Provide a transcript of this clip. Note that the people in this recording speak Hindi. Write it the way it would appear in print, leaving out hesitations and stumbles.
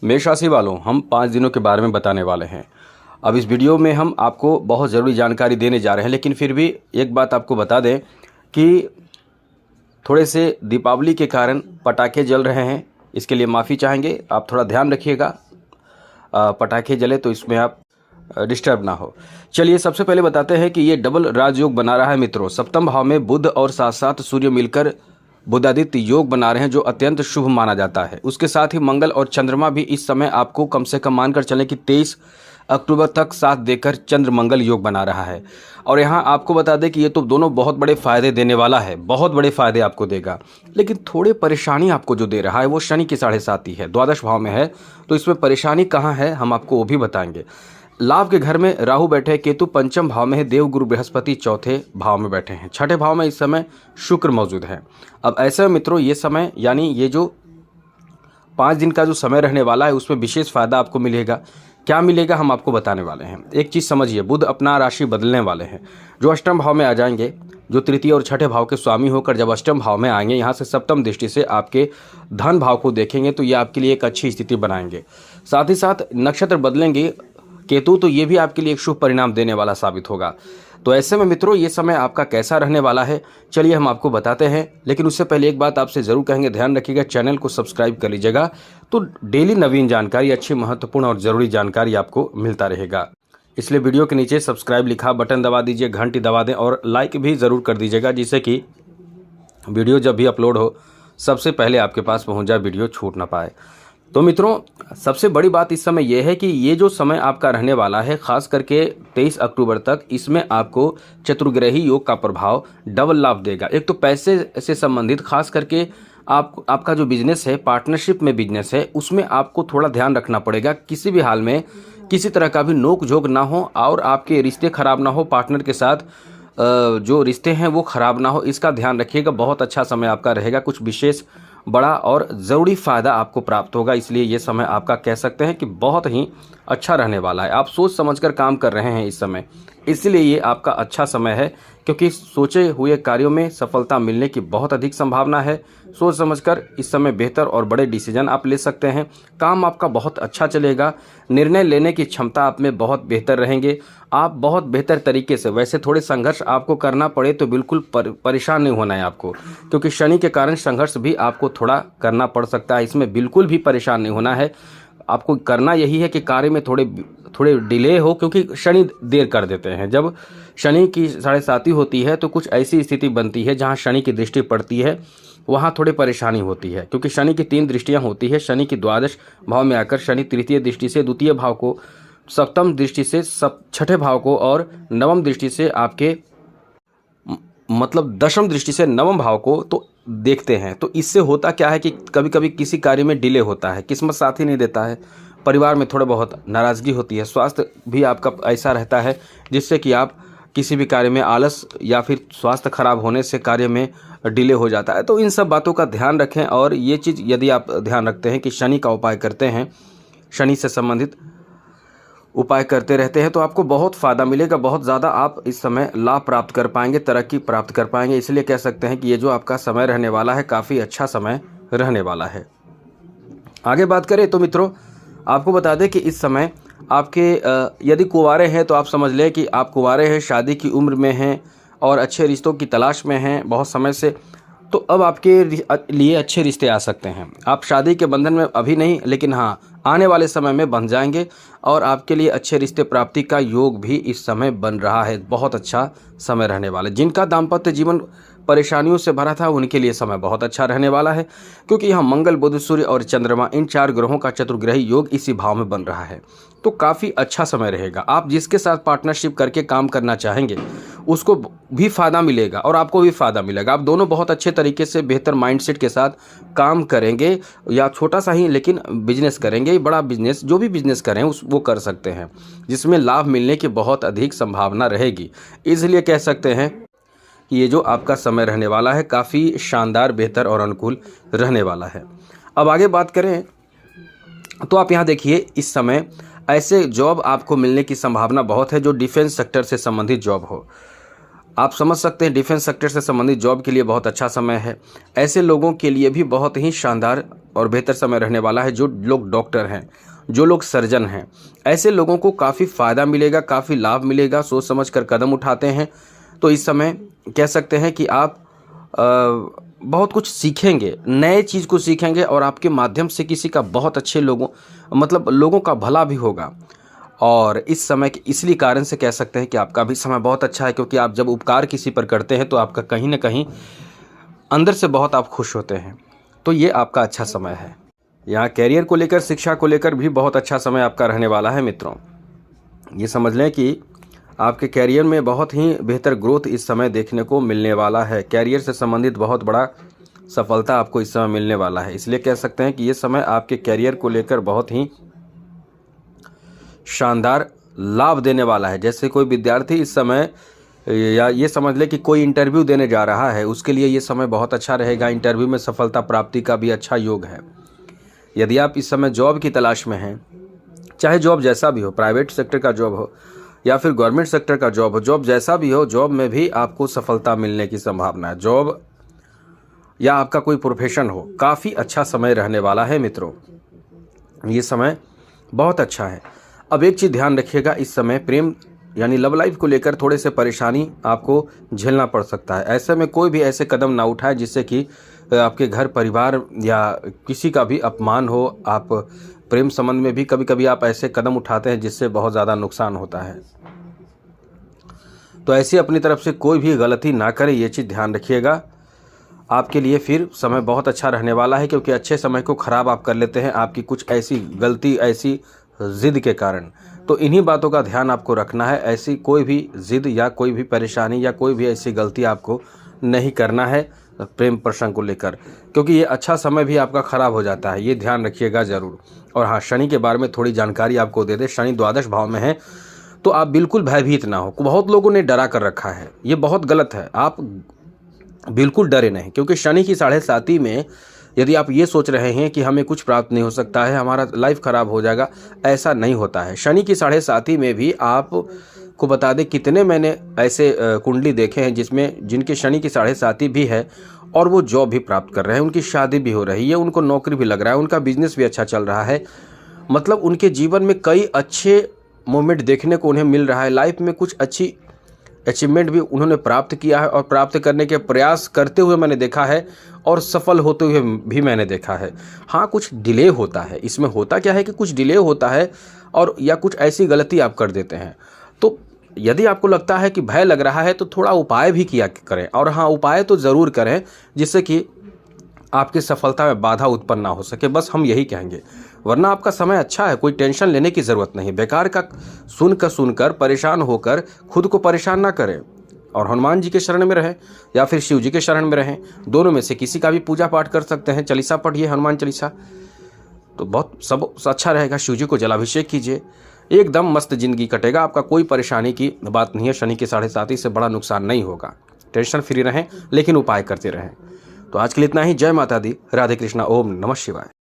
मेष राशि वालों, हम 5 दिनों के बारे में बताने वाले हैं। अब इस वीडियो में हम आपको बहुत ज़रूरी जानकारी देने जा रहे हैं, लेकिन फिर भी एक बात आपको बता दें कि थोड़े से दीपावली के कारण पटाखे जल रहे हैं। इसके लिए माफ़ी चाहेंगे, आप थोड़ा ध्यान रखिएगा। पटाखे जले तो इसमें आप डिस्टर्ब ना हो। चलिए सबसे पहले बताते हैं कि ये डबल राजयोग बना रहा है मित्रों। सप्तम भाव में बुध और साथ साथ सूर्य मिलकर बुधादित्य योग बना रहे हैं, जो अत्यंत शुभ माना जाता है। उसके साथ ही मंगल और चंद्रमा भी इस समय आपको कम से कम मानकर चलें कि 23 अक्टूबर तक साथ देकर चंद्र मंगल योग बना रहा है। और यहाँ आपको बता दें कि ये तो दोनों बहुत बड़े फायदे देने वाला है, बहुत बड़े फायदे आपको देगा। लेकिन थोड़ी परेशानी आपको जो दे रहा है वो शनि की 7.5 है, द्वादश भाव में है। तो इसमें परेशानी कहाँ है हम आपको वो भी बताएंगे। लाभ के घर में राहु बैठे, केतु पंचम भाव में है, देव गुरु बृहस्पति चौथे भाव में बैठे हैं, छठे भाव में इस समय शुक्र मौजूद है। अब ऐसे में मित्रों ये समय यानी ये जो 5 दिन का जो समय रहने वाला है उसमें विशेष फायदा आपको मिलेगा। क्या मिलेगा हम आपको बताने वाले हैं। एक चीज़ समझिए, बुध अपना राशि बदलने वाले हैं, जो अष्टम भाव में आ जाएंगे, जो तृतीय और छठे भाव के स्वामी होकर जब अष्टम भाव में आएंगे, यहाँ से सप्तम दृष्टि से आपके धन भाव को देखेंगे तो ये आपके लिए एक अच्छी स्थिति बनाएंगे। साथ ही साथ नक्षत्र बदलेंगे केतु, तो ये भी आपके लिए एक शुभ परिणाम देने वाला साबित होगा। तो ऐसे में मित्रों ये समय आपका कैसा रहने वाला है, चलिए हम आपको बताते हैं। लेकिन उससे पहले एक बात आपसे ज़रूर कहेंगे, ध्यान रखिएगा, चैनल को सब्सक्राइब कर लीजिएगा, तो डेली नवीन जानकारी, अच्छी महत्वपूर्ण और ज़रूरी जानकारी आपको मिलता रहेगा। इसलिए वीडियो के नीचे सब्सक्राइब लिखा बटन दबा दीजिए, घंटी दबा दें और लाइक भी ज़रूर कर दीजिएगा, जिससे कि वीडियो जब भी अपलोड हो सबसे पहले आपके पास पहुँच जाए, वीडियो छूट ना पाए। तो मित्रों सबसे बड़ी बात इस समय यह है कि ये जो समय आपका रहने वाला है, खास करके 23 अक्टूबर तक, इसमें आपको चतुर्ग्रही योग का प्रभाव डबल लाभ देगा। एक तो पैसे से संबंधित, खास करके आपका जो बिजनेस है, पार्टनरशिप में बिजनेस है, उसमें आपको थोड़ा ध्यान रखना पड़ेगा। किसी भी हाल में किसी तरह का भी नोक झोंक ना हो और आपके रिश्ते खराब ना हो, पार्टनर के साथ जो रिश्ते हैं वो खराब ना हो, इसका ध्यान रखिएगा। बहुत अच्छा समय आपका रहेगा, कुछ विशेष बड़ा और ज़रूरी फ़ायदा आपको प्राप्त होगा। इसलिए ये समय आपका कह सकते हैं कि बहुत ही अच्छा रहने वाला है। आप सोच समझकर काम कर रहे हैं इस समय, इसलिए ये आपका अच्छा समय है, क्योंकि सोचे हुए कार्यों में सफलता मिलने की बहुत अधिक संभावना है। सोच समझकर इस समय बेहतर और बड़े डिसीजन आप ले सकते हैं। काम आपका बहुत अच्छा चलेगा, निर्णय लेने की क्षमता आप में बहुत बेहतर रहेंगे। आप बहुत बेहतर तरीके से, वैसे थोड़े संघर्ष आपको करना पड़े तो बिल्कुल परेशान नहीं होना है आपको, क्योंकि शनि के कारण संघर्ष भी आपको थोड़ा करना पड़ सकता है। इसमें बिल्कुल भी परेशान नहीं होना है। आपको करना यही है कि कार्य में थोड़े डिले हो, क्योंकि शनि देर कर देते हैं। जब शनि की 7.5 होती है तो कुछ ऐसी स्थिति बनती है जहां शनि की दृष्टि पड़ती है, वहां थोड़ी परेशानी होती है, क्योंकि शनि की 3 दृष्टियां होती है। शनि की द्वादश भाव में आकर शनि तृतीय दृष्टि से द्वितीय भाव को, सप्तम दृष्टि से छठे भाव को और नवम दृष्टि से आपके मतलब दशम दृष्टि से नवम भाव को तो देखते हैं। तो इससे होता क्या है कि कभी कभी किसी कार्य में डिले होता है, किस्मत साथ ही नहीं देता है, परिवार में थोड़ा बहुत नाराज़गी होती है, स्वास्थ्य भी आपका ऐसा रहता है जिससे कि आप किसी भी कार्य में आलस या फिर स्वास्थ्य खराब होने से कार्य में डिले हो जाता है। तो इन सब बातों का ध्यान रखें। और ये चीज़ यदि आप ध्यान रखते हैं कि शनि का उपाय करते हैं, शनि से संबंधित उपाय करते रहते हैं, तो आपको बहुत फ़ायदा मिलेगा। बहुत ज़्यादा आप इस समय लाभ प्राप्त कर पाएंगे, तरक्की प्राप्त कर पाएंगे। इसलिए कह सकते हैं कि ये जो आपका समय रहने वाला है काफ़ी अच्छा समय रहने वाला है। आगे बात करें तो मित्रों आपको बता दें कि इस समय आपके यदि कुंवारे हैं तो आप समझ लें कि आप कुंवारे हैं, शादी की उम्र में हैं और अच्छे रिश्तों की तलाश में हैं बहुत समय से, तो अब आपके लिए अच्छे रिश्ते आ सकते हैं। आप शादी के बंधन में अभी नहीं, लेकिन हाँ आने वाले समय में बन जाएंगे और आपके लिए अच्छे रिश्ते प्राप्ति का योग भी इस समय बन रहा है। बहुत अच्छा समय रहने वाला है। जिनका दाम्पत्य जीवन परेशानियों से भरा था उनके लिए समय बहुत अच्छा रहने वाला है, क्योंकि यहाँ मंगल, बुध, सूर्य और चंद्रमा, इन 4 ग्रहों का चतुर्ग्रही योग इसी भाव में बन रहा है। तो काफ़ी अच्छा समय रहेगा। आप जिसके साथ पार्टनरशिप करके काम करना चाहेंगे उसको भी फ़ायदा मिलेगा और आपको भी फ़ायदा मिलेगा। आप दोनों बहुत अच्छे तरीके से बेहतर माइंडसेट के साथ काम करेंगे, या छोटा सा ही लेकिन बिजनेस करेंगे, बड़ा बिजनेस, जो भी बिजनेस करें वो कर सकते हैं, जिसमें लाभ मिलने की बहुत अधिक संभावना रहेगी। इसलिए कह सकते हैं कि ये जो आपका समय रहने वाला है काफ़ी शानदार, बेहतर और अनुकूल रहने वाला है। अब आगे बात करें तो आप यहाँ देखिए, इस समय ऐसे जॉब आपको मिलने की संभावना बहुत है जो डिफेंस सेक्टर से संबंधित जॉब हो। आप समझ सकते हैं डिफेंस सेक्टर से संबंधित जॉब के लिए बहुत अच्छा समय है। ऐसे लोगों के लिए भी बहुत ही शानदार और बेहतर समय रहने वाला है। जो लोग डॉक्टर हैं, जो लोग सर्जन हैं, ऐसे लोगों को काफ़ी फ़ायदा मिलेगा, काफ़ी लाभ मिलेगा। सोच समझ कर कदम उठाते हैं तो इस समय कह सकते हैं कि आप बहुत कुछ सीखेंगे, नए चीज़ को सीखेंगे और आपके माध्यम से किसी का बहुत अच्छे लोगों का भला भी होगा। और इस समय के इसलिए कारण से कह सकते हैं कि आपका भी समय बहुत अच्छा है, क्योंकि आप जब उपकार किसी पर करते हैं तो आपका कहीं ना कहीं अंदर से बहुत आप खुश होते हैं। तो ये आपका अच्छा समय है। यहाँ कैरियर को लेकर, शिक्षा को लेकर भी बहुत अच्छा समय आपका रहने वाला है मित्रों। ये समझ लें कि आपके कैरियर में बहुत ही बेहतर ग्रोथ इस समय देखने को मिलने वाला है। कैरियर से संबंधित बहुत बड़ा सफलता आपको इस समय मिलने वाला है। इसलिए कह सकते हैं कि ये समय आपके कैरियर को लेकर बहुत ही शानदार लाभ देने वाला है। जैसे कोई विद्यार्थी इस समय, या ये समझ ले कि कोई इंटरव्यू देने जा रहा है, उसके लिए ये समय बहुत अच्छा रहेगा। इंटरव्यू में सफलता प्राप्ति का भी अच्छा योग है। यदि आप इस समय जॉब की तलाश में हैं, चाहे जॉब जैसा भी हो, प्राइवेट सेक्टर का जॉब हो या फिर गवर्नमेंट सेक्टर का जॉब हो, जॉब जैसा भी हो, जॉब में भी आपको सफलता मिलने की संभावना है। जॉब या आपका कोई प्रोफेशन हो, काफ़ी अच्छा समय रहने वाला है मित्रों। ये समय बहुत अच्छा है। अब एक चीज़ ध्यान रखिएगा, इस समय प्रेम यानी लव लाइफ को लेकर थोड़े से परेशानी आपको झेलना पड़ सकता है। ऐसे में कोई भी ऐसे कदम ना उठाए जिससे कि आपके घर परिवार या किसी का भी अपमान हो। आप प्रेम संबंध में भी कभी कभी आप ऐसे कदम उठाते हैं जिससे बहुत ज़्यादा नुकसान होता है। तो ऐसी अपनी तरफ से कोई भी गलती ना करें, ये चीज़ ध्यान रखिएगा। आपके लिए फिर समय बहुत अच्छा रहने वाला है, क्योंकि अच्छे समय को ख़राब आप कर लेते हैं आपकी कुछ ऐसी गलती, ऐसी ज़िद के कारण। तो इन्हीं बातों का ध्यान आपको रखना है। ऐसी कोई भी ज़िद या कोई भी परेशानी या कोई भी ऐसी गलती आपको नहीं करना है प्रेम प्रसंग को लेकर, क्योंकि ये अच्छा समय भी आपका ख़राब हो जाता है। ये ध्यान रखिएगा ज़रूर। और हाँ, शनि के बारे में थोड़ी जानकारी आपको दे दें। शनि द्वादश भाव में है, तो आप बिल्कुल भयभीत ना हो। बहुत लोगों ने डरा कर रखा है, ये बहुत गलत है। आप बिल्कुल डरे नहीं, क्योंकि शनि की 7.5 में यदि आप ये सोच रहे हैं कि हमें कुछ प्राप्त नहीं हो सकता है, हमारा लाइफ खराब हो जाएगा, ऐसा नहीं होता है। शनि की 7.5 में भी आपको बता दें, कितने मैंने ऐसे कुंडली देखे हैं जिनके शनि की 7.5 भी है और वो जॉब भी प्राप्त कर रहे हैं, उनकी शादी भी हो रही है, उनको नौकरी भी लग रहा है, उनका बिजनेस भी अच्छा चल रहा है। मतलब उनके जीवन में कई अच्छे मोमेंट देखने को उन्हें मिल रहा है। लाइफ में कुछ अच्छी अचीवमेंट भी उन्होंने प्राप्त किया है और प्राप्त करने के प्रयास करते हुए मैंने देखा है और सफल होते हुए भी मैंने देखा है। हाँ, कुछ डिले होता है। इसमें होता क्या है कि कुछ डिले होता है और या कुछ ऐसी गलती आप कर देते हैं। तो यदि आपको लगता है कि भय लग रहा है तो थोड़ा उपाय भी किया करें। और हाँ, उपाय तो ज़रूर करें जिससे कि आपकी सफलता में बाधा उत्पन्न ना हो सके, बस हम यही कहेंगे। वरना आपका समय अच्छा है, कोई टेंशन लेने की ज़रूरत नहीं। बेकार का सुनकर परेशान होकर खुद को परेशान ना करें और हनुमान जी के शरण में रहें या फिर शिव जी के शरण में रहें। दोनों में से किसी का भी पूजा पाठ कर सकते हैं। चालीसा पढ़िए, हनुमान चालीसा, तो बहुत सब अच्छा रहेगा। शिव जी को जलाभिषेक कीजिए, एकदम मस्त जिंदगी कटेगा। आपका कोई परेशानी की बात नहीं है। शनि के 7.5 से बड़ा नुकसान नहीं होगा। टेंशन फ्री रहें, लेकिन उपाय करते रहें। तो आज के लिए इतना ही। जय माता दी, राधे कृष्णा, ओम नमः शिवाय।